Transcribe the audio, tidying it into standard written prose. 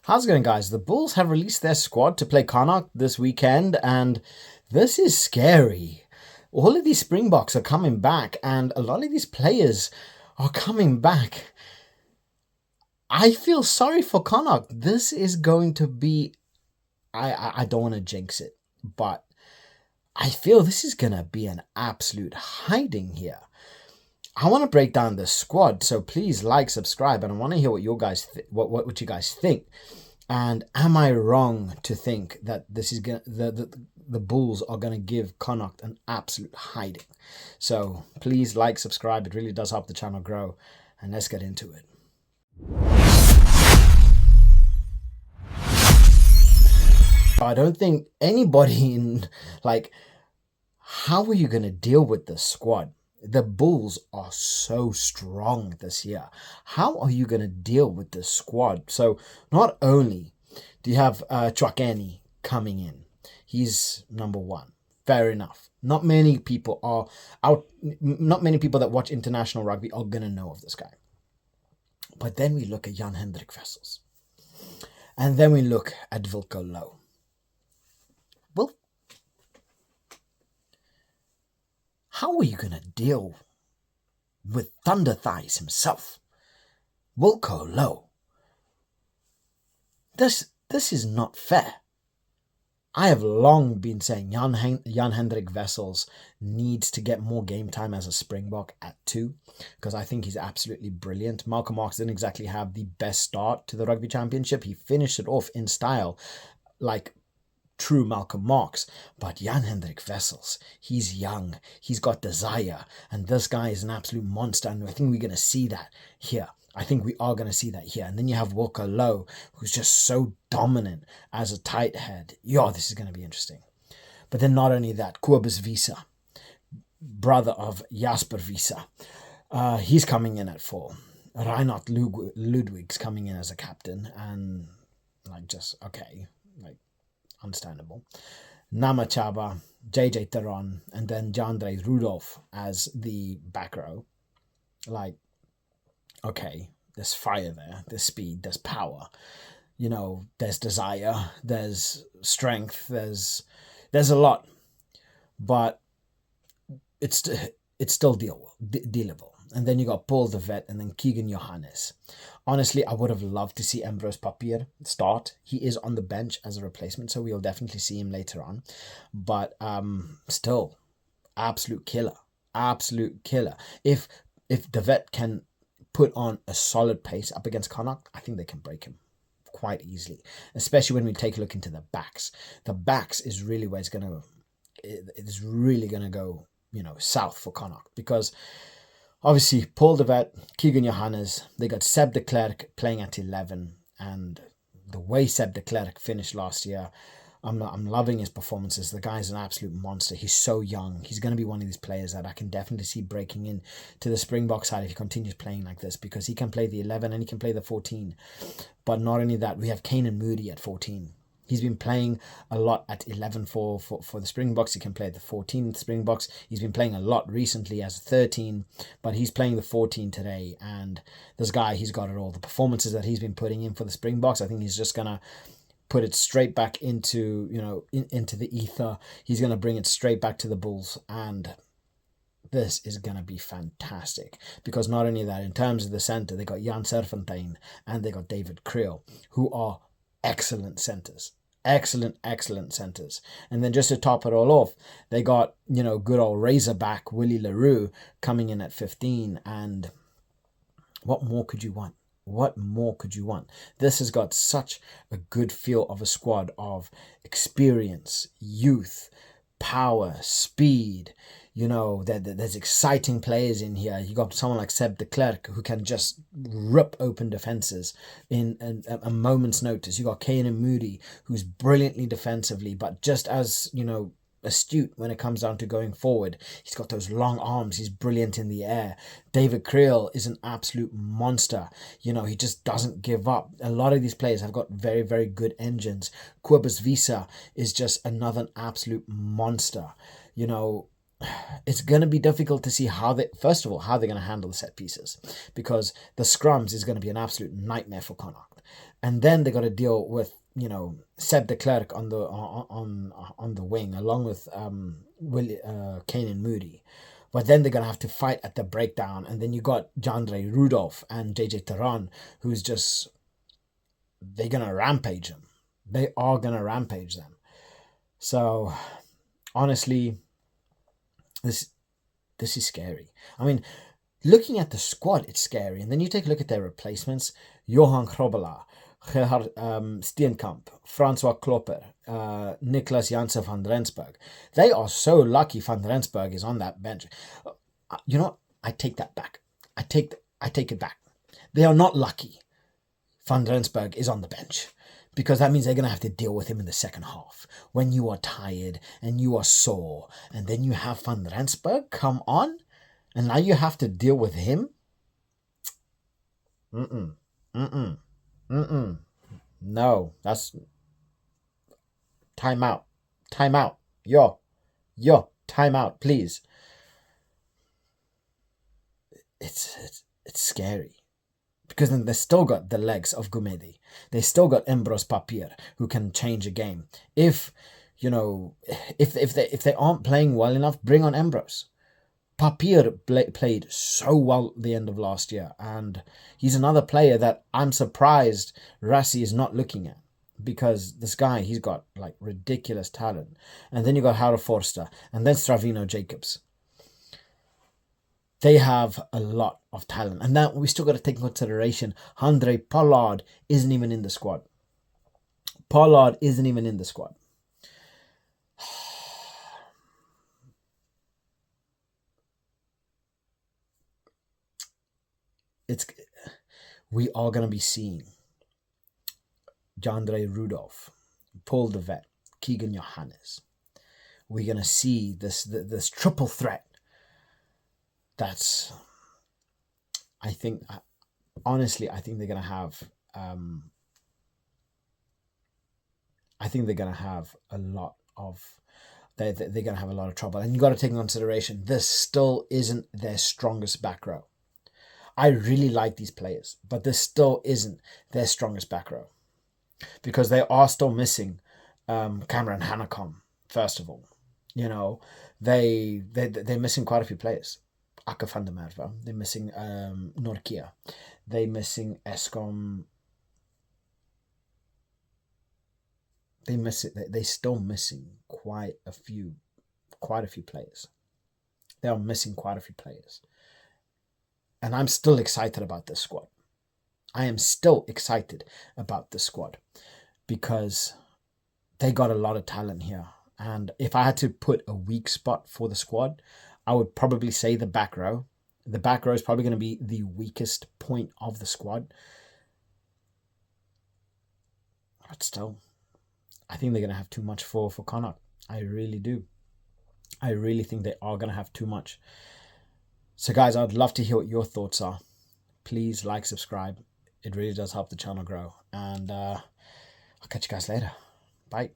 How's it going, guys? The Bulls have released their squad to play Connacht this weekend, and this is scary. All of these Springboks are coming back, and a lot of these players are coming back. I feel sorry for Connacht. This is going to be... I don't want to jinx it, but I feel this is going to be an absolute hiding here. I want to break down the squad, so please like, subscribe, and I want to hear what you guys what you guys think. And am I wrong to think that this is gonna the Bulls are gonna give Connacht an absolute hiding? So please like, subscribe. It really does help the channel grow, and let's get into it. I don't think anybody in how are you gonna deal with this squad? The Bulls are so strong this year. How are you going to deal with this squad? So not only do you have Chouakeni coming in. He's number one. Fair enough. Not many people that watch international rugby are going to know of this guy. But then we look at Jan-Hendrik Wessels. And then we look at Wilco Louw. Well, how are you going to deal with Thunder Thighs himself? Wilco Louw. This is not fair. I have long been saying Jan-Hendrik Wessels needs to get more game time as a Springbok at 2, because I think he's absolutely brilliant. Malcolm Marx didn't exactly have the best start to the Rugby Championship. He finished it off in style, like true Malcolm Marx. But Jan-Hendrik Wessels, he's young, he's got desire, and this guy is an absolute monster, and I think we're going to see that here. I think we are going to see that here. And then you have Wilco Louw, who's just so dominant as a tight head. Yeah, this is going to be interesting. But then not only that, Kobus Wiese, brother of Jasper Wiese, he's coming in at 4. Reinhard Ludwig's coming in as a captain, and understandable. Nama Chaba, JJ Theron, and then Jandre Rudolph as the back row. Okay, there's fire there, there's speed, there's power, there's desire, there's strength, there's a lot, but it's still dealable. And then you got Paul de Vet and then Keegan Johannes. Honestly, I would have loved to see Ambrose Papier start. He is on the bench as a replacement, so we'll definitely see him later on. But still, absolute killer. If de Vet can put on a solid pace up against Connacht, I think they can break him quite easily, especially when we take a look into the backs. The backs is really where it's really going to go, south for Connacht, because obviously Paul de Vet, Keegan Johannes, they got Seb de Klerk playing at 11, and the way Seb de Klerk finished last year, I'm loving his performances. The guy's an absolute monster. He's so young. He's going to be one of these players that I can definitely see breaking in to the Springbok side if he continues playing like this, because he can play the 11 and he can play the 14. But not only that, we have Kane Moody at 14. He's been playing a lot at 11 for the Springboks. He can play at the 14 with the Springboks. He's been playing a lot recently as 13, but he's playing the 14 today. And this guy, he's got it all. The performances that he's been putting in for the Springboks, I think he's just going to put it straight back into, into the ether. He's going to bring it straight back to the Bulls, and this is going to be fantastic, because not only that, in terms of the center, they got Jan Serfontein and they got David Kriel, who are excellent centers. Excellent centers. And then just to top it all off, they got, good old Razorback Willie LaRue coming in at 15, and what more could you want? What more could you want? This has got such a good feel of a squad of experience, youth, power, speed. There's exciting players in here. You got someone like Seb de Klerk, who can just rip open defenses in a moment's notice. You got Kane Moody, who's brilliantly defensively, but just as, astute when it comes down to going forward. He's got those long arms. He's brilliant in the air. David Kriel is an absolute monster. He just doesn't give up. A lot of these players have got very, very good engines. Kobus Wiese is just another absolute monster. It's going to be difficult to see how they're going to handle the set pieces, because the scrums is going to be an absolute nightmare for Connacht. And then they got to deal with, you know, Seb de Klerk on the wing, along with Kane and Moody. But then they're going to have to fight at the breakdown. And then you got Jandre Rudolph and JJ Taran, who's just, they're going to rampage them. They are going to rampage them. So, honestly, this is scary. I mean, looking at the squad, it's scary. And then you take a look at their replacements. Johan Grobbelaar, Gerhard Steenkamp, Francois Klopper, Niklas Janssen van Rensburg. They are so lucky van Rensburg is on that bench. You know what? I take that back. I take it back. They are not lucky van Rensburg is on the bench, because that means they're going to have to deal with him in the second half when you are tired and you are sore. And then you have van Rensburg come on, and now you have to deal with him. No, that's time out. Yo, time out, please. It's scary. Because then they still got the legs of Gumedi. They still got Embros Papier, who can change a game. If they aren't playing well enough, bring on Embros. Papier played so well at the end of last year, and he's another player that I'm surprised Rassi is not looking at, because this guy, he's got like ridiculous talent. And then you got Hara Forster, and then Stravino Jacobs. They have a lot of talent. And now we still got to take into consideration Andre Pollard isn't even in the squad. We are going to be seeing Jandre Rudolph, Paul de Vet, Keegan Johannes. We're going to see this triple threat. That's, I think, honestly, I think they're going to have, a lot of, they're going to have a lot of trouble. And you got to take into consideration, this still isn't their strongest back row. I really like these players, but this still isn't their strongest back row, because they are still missing Cameron Hanekom, first of all. You know, they're missing quite a few players. Akke van der Merwe, they're missing Norkia, they're missing Eskom. They're still missing quite a few players. They are missing quite a few players. And I'm still excited about this squad. I am still excited about this squad, because they got a lot of talent here. And if I had to put a weak spot for the squad, I would probably say the back row. The back row is probably going to be the weakest point of the squad. But still, I think they're going to have too much for Connacht. I really do. I really think they are going to have too much. So guys, I'd love to hear what your thoughts are. Please like, subscribe. It really does help the channel grow. And I'll catch you guys later. Bye.